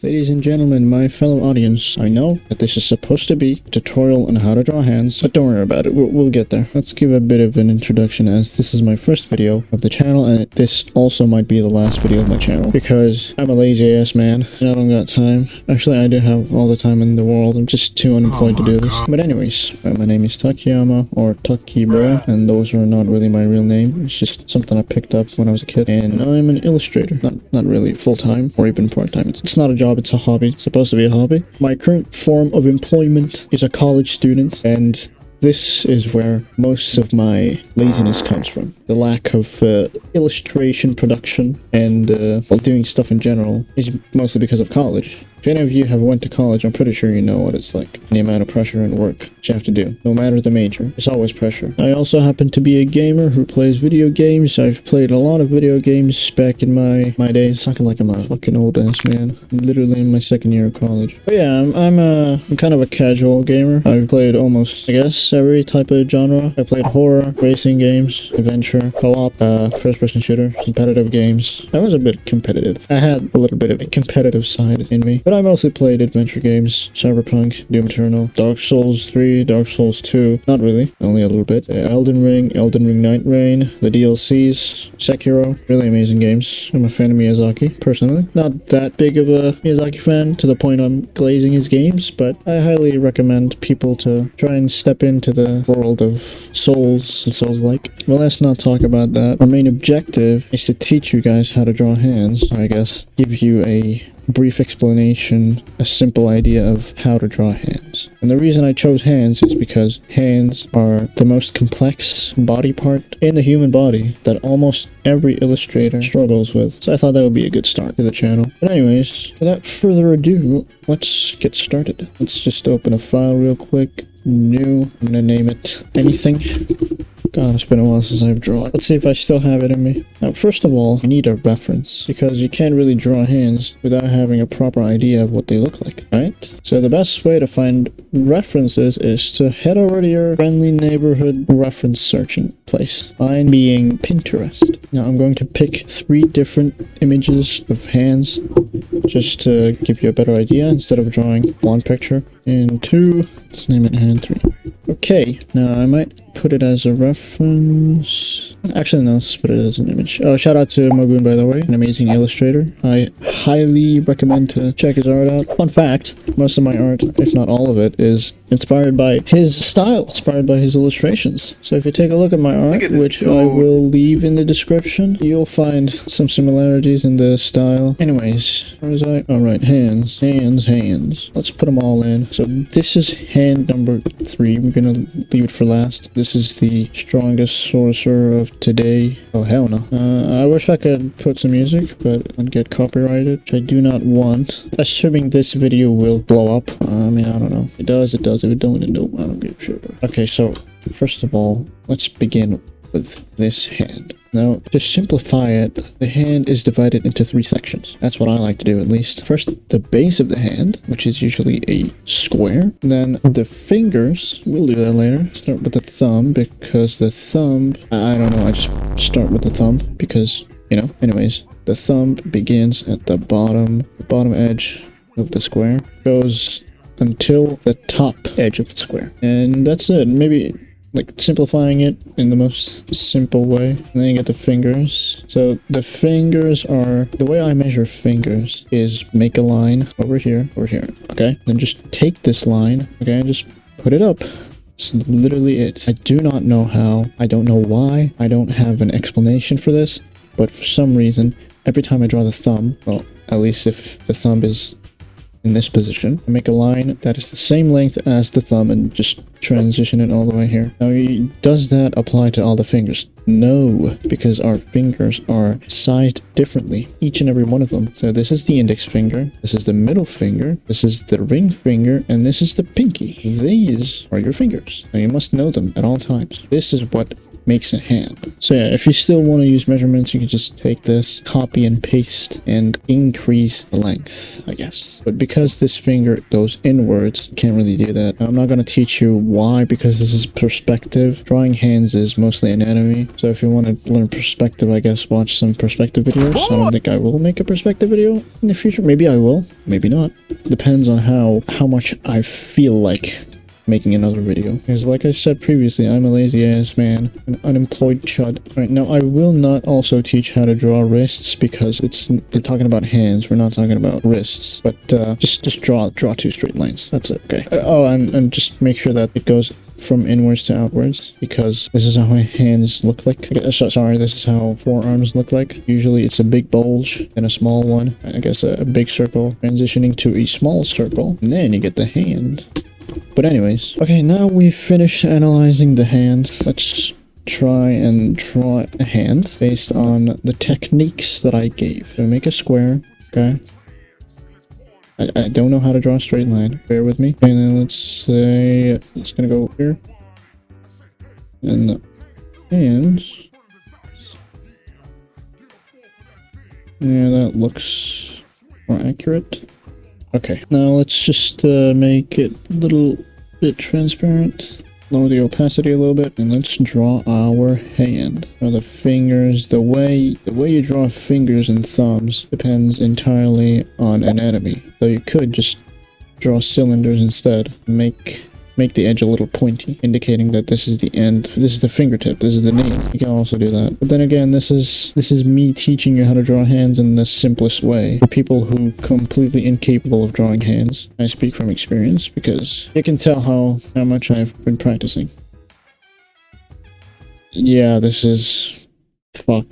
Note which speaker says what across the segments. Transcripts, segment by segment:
Speaker 1: Ladies and gentlemen, my fellow audience, I know that this is supposed to be a tutorial on how to draw hands, but don't worry about it, we'll get there. Let's give a bit of an introduction, as this is my first video of the channel, and this also might be the last video of my channel, because I'm a lazy ass man, and I don't got time. Actually, I do have all the time in the world, I'm just too unemployed to do this. But anyways, my name is Takiyama, or Takibro, and those are not really my real name, it's just something I picked up when I was a kid, and I'm an illustrator. Not really full-time, or even part-time. It's not a job, it's a hobby. It's supposed to be a hobby. My current form of employment is a college student, and this is where most of my laziness comes from. The lack of illustration production and well, doing stuff in general is mostly because of college. If any of you have went to college, I'm pretty sure you know what it's like. The amount of pressure and work that you have to do. No matter the major, there's always pressure. I also happen to be a gamer who plays video games. I've played a lot of video games back in my days. Talking like I'm a fucking old ass man. I'm literally in my second year of college. But yeah, I'm kind of a casual gamer. I've played almost, I guess, every type of genre. I played horror, racing games, adventure, co-op, first-person shooter, competitive games. I was a bit competitive. I had a little bit of a competitive side in me. But I mostly played adventure games, Cyberpunk, Doom Eternal, Dark Souls 3, Dark Souls 2, not really, only a little bit, Elden Ring Night Rain, the DLCs, Sekiro, really amazing games. I'm a fan of Miyazaki, personally. Not that big of a Miyazaki fan, to the point I'm glazing his games, but I highly recommend people to try and step into the world of Souls and Souls-like. Well, let's not talk about that. Our main objective is to teach you guys how to draw hands, I guess. Give you a brief explanation, a simple idea of how to draw hands. And the reason I chose hands is because hands are the most complex body part in the human body that almost every illustrator struggles with. So I thought that would be a good start to the channel. But anyways, without further ado, let's get started. Let's just open a file real quick. New. I'm gonna name it anything. God, it's been a while since I've drawn. Let's see if I still have it in me. Now, first of all, you need a reference, because you can't really draw hands without having a proper idea of what they look like, right? So the best way to find references is to head over to your friendly neighborhood reference searching place. Mine being Pinterest. Now, I'm going to pick 3 different images of hands, just to give you a better idea, instead of drawing one picture. And 2, let's name it hand 3. Okay, now I might put it as a reference. Actually, no, let's put it as an image. Oh, shout out to Mogun, by the way, an amazing illustrator. I highly recommend to check his art out. Fun fact, most of my art, if not all of it, is inspired by his style, inspired by his illustrations. So if you take a look at my art, which I will leave in the description, you'll find some similarities in the style. Anyways, where was I? Oh, right, hands. Let's put them all in. So this is hand number 3. We're gonna leave it for last. This is the strongest sorcerer of today. Oh, hell no. I wish I could put some music, but I'd get copyrighted, which I do not want. Assuming this video will blow up. I mean, I don't know. If it does. If it don't, it don't. I don't give a shit. Okay, so first of all, let's begin with this hand. Now, to simplify it, the hand is divided into 3 sections. That's what I like to do, at least. First, the base of the hand, which is usually a square. Then the fingers, we'll do that later. Start with the thumb, because the thumb, I don't know, I just start with the thumb, because, you know, anyways, the thumb begins at the bottom edge of the square, goes until the top edge of the square. And that's it. Maybe like simplifying it in the most simple way. And then you get the fingers. So the fingers are, the way I measure fingers is make a line over here, okay? Then just take this line, okay, and just put it up. That's literally it. I do not know how, I don't know why, I don't have an explanation for this, but for some reason, every time I draw the thumb, well, at least if the thumb is in this position, I make a line that is the same length as the thumb and just transition it all the way here. Now, does that apply to all the fingers? No, because our fingers are sized differently, each and every one of them. So this is the index finger, this is the middle finger, this is the ring finger, and this is the pinky. These are your fingers, and you must know them at all times. This is what makes a hand. So yeah, if you still want to use measurements, you can just take this, copy and paste, and increase the length, I guess. But because this finger goes inwards, you can't really do that. I'm not going to teach you why, because this is perspective. Drawing hands is mostly anatomy. So if you want to learn perspective, I guess watch some perspective videos. I don't think I will make a perspective video in the future. Maybe I will, maybe not. Depends on how much I feel like making another video. Because like I said previously, I'm a lazy ass man, an unemployed chud. Alright, now I will not also teach how to draw wrists, because we're talking about hands, we're not talking about wrists. But just draw 2 straight lines. That's it, okay. Oh, and just make sure that it goes from inwards to outwards, because this is how my hands look like. Sorry, this is how forearms look like. Usually it's a big bulge and a small one. I guess a big circle transitioning to a small circle, and then you get the hand. But anyways, okay, now we've finished analyzing the hand. Let's try and draw a hand based on the techniques that I gave. So make a square, okay? I don't know how to draw a straight line. Bear with me. And then let's say it's gonna go here. And the hands. Yeah, that looks more accurate. Okay, now let's just make it a little bit transparent. Lower the opacity a little bit, and let's draw our hand. Now the fingers, the way you draw fingers and thumbs depends entirely on anatomy. Though you could just draw cylinders instead. Make the edge a little pointy, indicating that this is the end. This is the fingertip. This is the nail. You can also do that. But then again, this is me teaching you how to draw hands in the simplest way. For people who are completely incapable of drawing hands, I speak from experience, because you can tell how much I've been practicing. Yeah, this is fuck.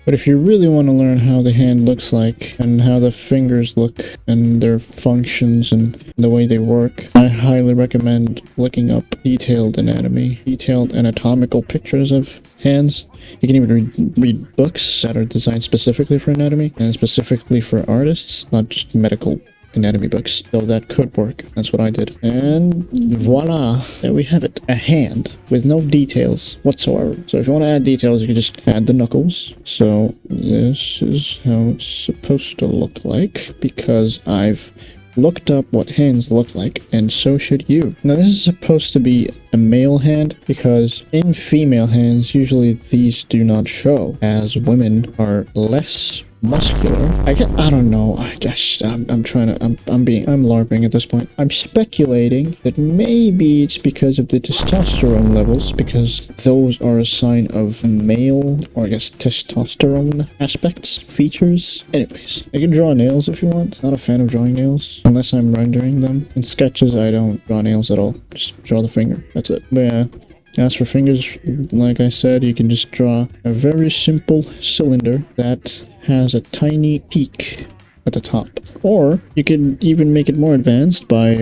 Speaker 1: But if you really want to learn how the hand looks like, and how the fingers look, and their functions, and the way they work, I highly recommend looking up detailed anatomy, detailed anatomical pictures of hands. You can even read books that are designed specifically for anatomy, and specifically for artists, not just medical anatomy books. So that could work. That's what I did. And voila, there we have it. A hand with no details whatsoever. So if you want to add details, you can just add the knuckles. So this is how it's supposed to look like, because I've looked up what hands look like, and so should you. Now this is supposed to be a male hand, because in female hands usually these do not show, as women are less muscular. I don't know. I'm LARPing at this point. I'm speculating that maybe it's because of the testosterone levels, because those are a sign of male, or I guess testosterone aspects, features. Anyways, I can draw nails if you want. Not a fan of drawing nails, unless I'm rendering them. In sketches, I don't draw nails at all. Just draw the finger. That's it. But yeah. As for fingers, like I said, you can just draw a very simple cylinder that has a tiny peak at the top. Or you can even make it more advanced by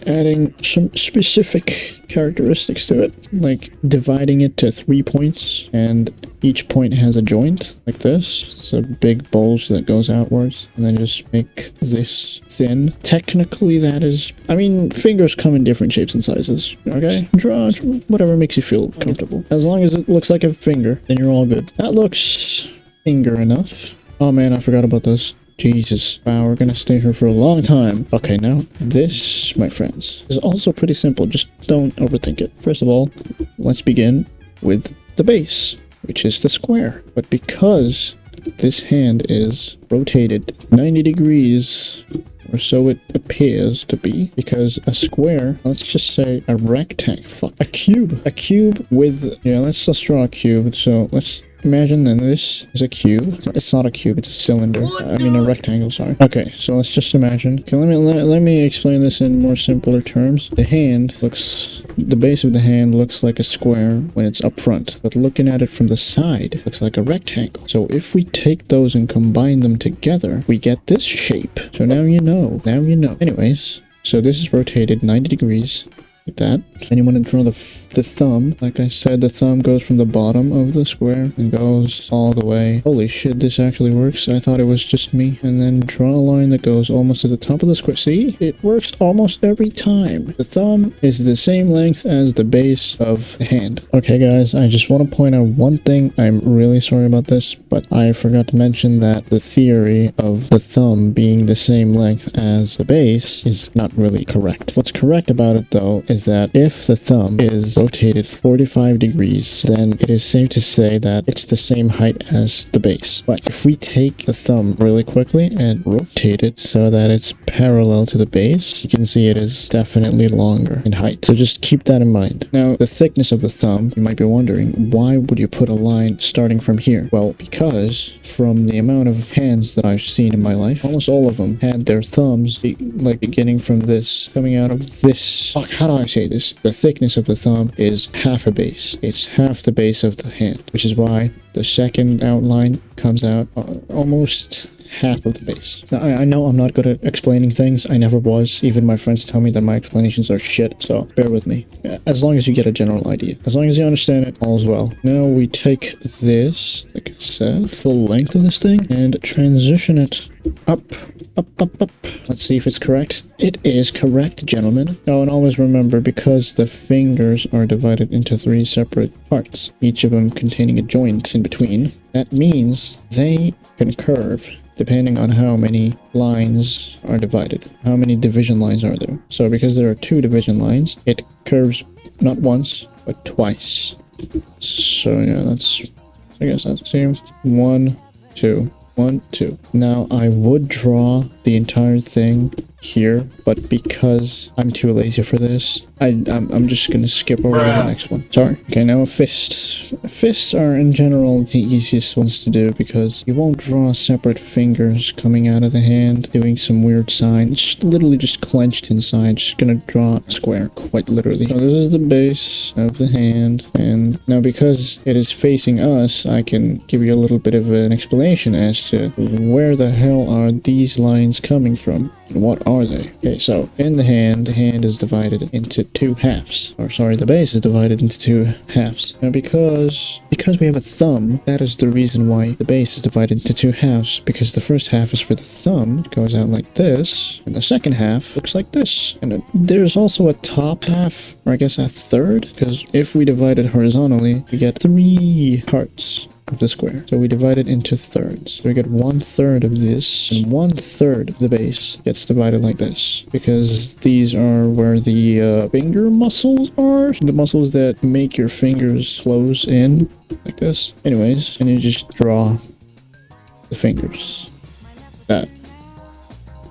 Speaker 1: adding some specific characteristics to it, like dividing it to 3 points, and each point has a joint like this. It's a big bulge that goes outwards, and then just make this thin. Technically that is, I mean, fingers come in different shapes and sizes, okay? Draw whatever makes you feel comfortable. As long as it looks like a finger, then you're all good. That looks finger enough. Oh man, I forgot about this. Jesus. Wow, we're gonna stay here for a long time. Okay, now, this, my friends, is also pretty simple. Just don't overthink it. First of all, let's begin with the base, which is the square. But because this hand is rotated 90 degrees, or so it appears to be, because a square, let's just say a rectangle, a cube with, yeah, let's draw a cube. So let's imagine that this is a cube. It's not a cube, it's a cylinder. I mean a rectangle, sorry. Okay, so let's just imagine. Okay, let me explain this in more simpler terms. The base of the hand looks like a square when it's up front, but looking at it from the side, it looks like a rectangle. So if we take those and combine them together, we get this shape. So now you know. Anyways, so this is rotated 90 degrees. like that. Then you want to draw the thumb. Like I said, the thumb goes from the bottom of the square and goes all the way. Holy shit, this actually works. I thought it was just me. And then draw a line that goes almost to the top of the square. See? It works almost every time. The thumb is the same length as the base of the hand. Okay guys, I just want to point out one thing. I'm really sorry about this, but I forgot to mention that the theory of the thumb being the same length as the base is not really correct. What's correct about it though is that if the thumb is rotated 45 degrees, then it is safe to say that it's the same height as the base. But if we take the thumb really quickly and rotate it so that it's parallel to the base, you can see it is definitely longer in height. So just keep that in mind. Now, the thickness of the thumb, you might be wondering, why would you put a line starting from here? Well, because from the amount of hands that I've seen in my life, almost all of them had their thumbs like beginning from this, coming out of this. Oh, how do I say this? The thickness of the thumb is half a base. It's half the base of the hand, which is why the second outline comes out almost half of the base. Now, I know I'm not good at explaining things. I never was. Even my friends tell me that my explanations are shit, so bear with me. As long as you get a general idea. As long as you understand it, all's well. Now we take this, like I said, full length of this thing, and transition it up, up, up, up. Let's see if it's correct. It is correct, gentlemen. Oh, and always remember, because the fingers are divided into 3 separate parts, each of them containing a joint in between, that means they can curve depending on how many lines are divided. How many division lines are there? So because there are 2 division lines, it curves not once, but twice. So yeah, I guess that's the same. 1, 2. 1, 2. Now I would draw the entire thing here, but because I'm too lazy for this, I'm just gonna skip over to the next one. Sorry. Okay, now a fist. Fists are in general the easiest ones to do because you won't draw separate fingers coming out of the hand doing some weird sign. It's literally just clenched inside. Just gonna draw a square, quite literally. So this is the base of the hand, and now because it is facing us, I can give you a little bit of an explanation as to where the hell are these lines coming from. What are they? Okay, so in the hand is divided into 2 halves. Or sorry, the base is divided into 2 halves. Now because we have a thumb, that is the reason why the base is divided into 2 halves. Because the first half is for the thumb, it goes out like this, and the second half looks like this. And there's also a top half, or I guess a third, because if we divide it horizontally, we get 3 parts of the square. So we divide it into thirds. So we get 1/3 of this, and 1/3 of the base gets divided like this. Because these are where the finger muscles are. The muscles that make your fingers close in, like this. Anyways, and you just draw the fingers. That.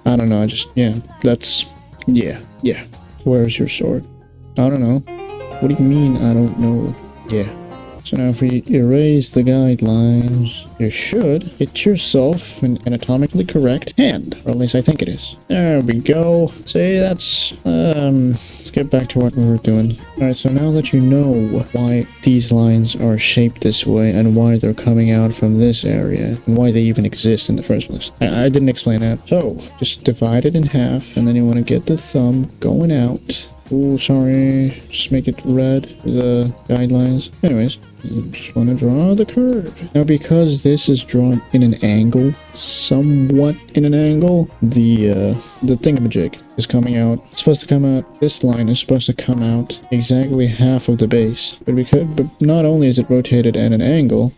Speaker 1: I don't know, yeah. Where's your sword? I don't know. What do you mean, I don't know? Yeah. So now if we erase the guidelines, you should get yourself an anatomically correct hand. Or at least I think it is. There we go. See, that's, let's get back to what we were doing. Alright, so now that you know why these lines are shaped this way and why they're coming out from this area and why they even exist in the first place. I didn't explain that. So, just divide it in half and then you want to get the thumb going out. Oh, sorry. Just make it red for the guidelines. Anyways, you just want to draw the curve. Now, because this is drawn in an angle, somewhat in an angle, the thingamajig is coming out. It's supposed to come out. This line is supposed to come out exactly half of the base. But not only is it rotated at an angle,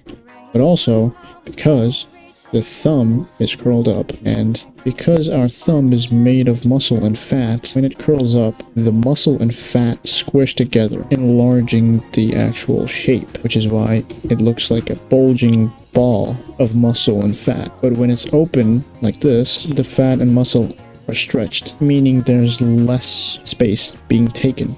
Speaker 1: but also because the thumb is curled up, and because our thumb is made of muscle and fat, when it curls up, the muscle and fat squish together, enlarging the actual shape, which is why it looks like a bulging ball of muscle and fat. But when it's open like this, the fat and muscle are stretched, meaning there's less space being taken.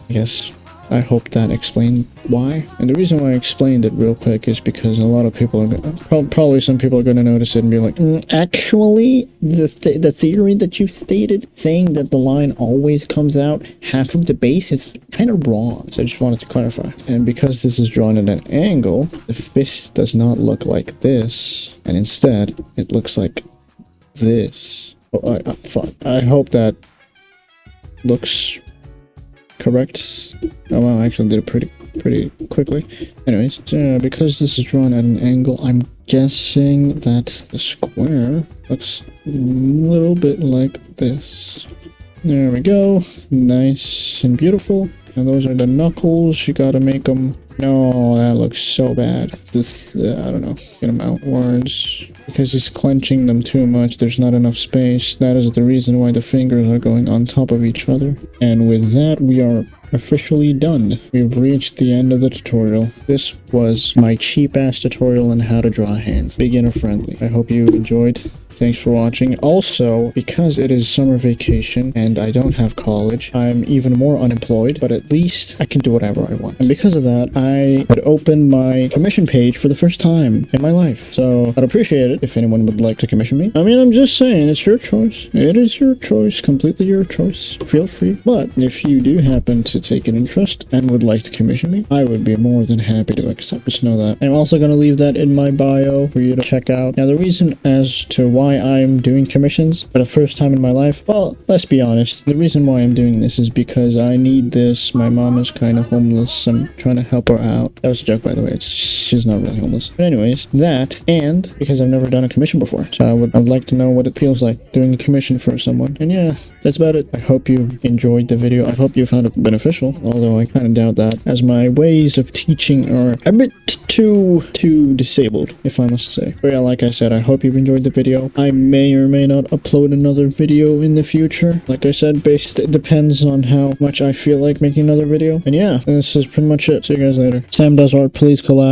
Speaker 1: I hope that explained why. And the reason why I explained it real quick is because a lot of people are probably some people are going to notice it and be like, actually, the theory that you stated, saying that the line always comes out half of the base, is kind of wrong. So I just wanted to clarify. And because this is drawn at an angle, the fist does not look like this, and instead it looks like this. Oh, fuck. I hope that looks correct? Oh wow, I actually did it pretty quickly. Anyways, because this is drawn at an angle, I'm guessing that the square looks a little bit like this. There we go. Nice and beautiful. And those are the knuckles. You gotta make them... No, that looks so bad. This, I don't know. Get them outwards. Because he's clenching them too much. There's not enough space. That is the reason why the fingers are going on top of each other. And with that, we are officially done. We've reached the end of the tutorial. This was my cheap-ass tutorial on how to draw hands. Beginner friendly. I hope you enjoyed. Thanks for watching. Also, because it is summer vacation and I don't have college, I'm even more unemployed, but at least I can do whatever I want. And because of that, I would open my commission page for the first time in my life. So I'd appreciate it if anyone would like to commission me. I mean, I'm just saying, it's your choice. It is your choice, completely your choice. Feel free. But if you do happen to take an interest and would like to commission me, I would be more than happy to accept. Just know that. I'm also going to leave that in my bio for you to check out. Now, the reason as to why I'm doing commissions for the first time in my life, well, let's be honest. The reason why I'm doing this is because I need this. My mom is kind of homeless. I'm trying to help her out. That was a joke, by the way. She's not really homeless. But anyways, that, and because I've never done a commission before. So I would like to know what it feels like doing a commission for someone. And yeah, that's about it. I hope you enjoyed the video. I hope you found it beneficial, although I kind of doubt that, as my ways of teaching are a bit too disabled, if I must say. But yeah, like I said, I hope you've enjoyed the video. I may or may not upload another video in the future. Like I said, it depends on how much I feel like making another video. And yeah, this is pretty much it. See you guys later. Sam Does Art, please collab.